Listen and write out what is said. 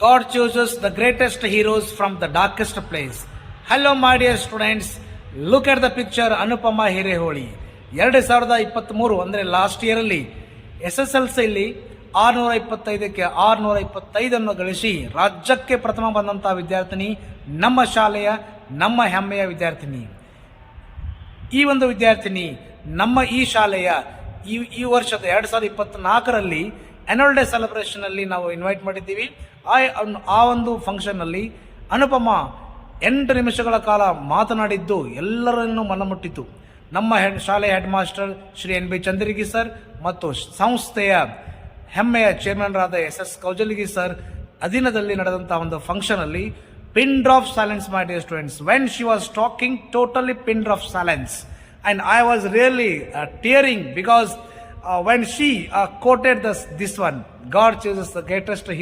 God chooses the greatest heroes from the darkest place. Hello my dear students, look at the picture Anupama Hireholi. 2023 ಅಂದರೆ last ಇಯರಲ್ಲಿ SSLCಯಲ್ಲಿ 625ಕ್ಕೆ 625 ಗಳಿಸಿ ರಾಜ್ಯಕ್ಕೆ ಪ್ರಥಮ ಬಂದಂತಹ ವಿದ್ಯಾರ್ಥಿನಿ, ನಮ್ಮ ಶಾಲೆಯ ನಮ್ಮ ಹೆಮ್ಮೆಯ ವಿದ್ಯಾರ್ಥಿನಿ. ಈ ಒಂದು ವಿದ್ಯಾರ್ಥಿನಿ ನಮ್ಮ ಈ ಶಾಲೆಯ ಈ ವರ್ಷದ 2024ರಲ್ಲಿ ಆನ್ಯುವಲ್ ಡೇ ಸೆಲೆಬ್ರೇಷನ್ ಅಲ್ಲಿ ನಾವು ಇನ್ವೈಟ್ ಮಾಡಿದ್ದೀವಿ. ಆ ಒಂದು ಫಂಕ್ಷನ್ ಅಲ್ಲಿ ಅನುಪಮ 8 ನಿಮಿಷಗಳ ಕಾಲ ಮಾತನಾಡಿದ್ದು ಎಲ್ಲರನ್ನೂ ಮನಮುಟ್ಟಿತು. ನಮ್ಮ ಶಾಲೆಯ head master Shri NB Chandragi sir ಮತ್ತು ಸಂಸ್ಥೆಯ ಹೆಮ್ಮೆಯ ಚೇರ್ಮನ್ ರಾದ SS ಕೌಜಲಗಿ ಸರ್ ಅಧೀನದಲ್ಲಿ ನಡೆದಂತಹ ಒಂದು ಫಂಕ್ಷನ್ ಅಲ್ಲಿ pin drop silence my dear students. When she was talking, totally pin drop silence, and I was really tearing because when she quoted this one, God chooses the greatest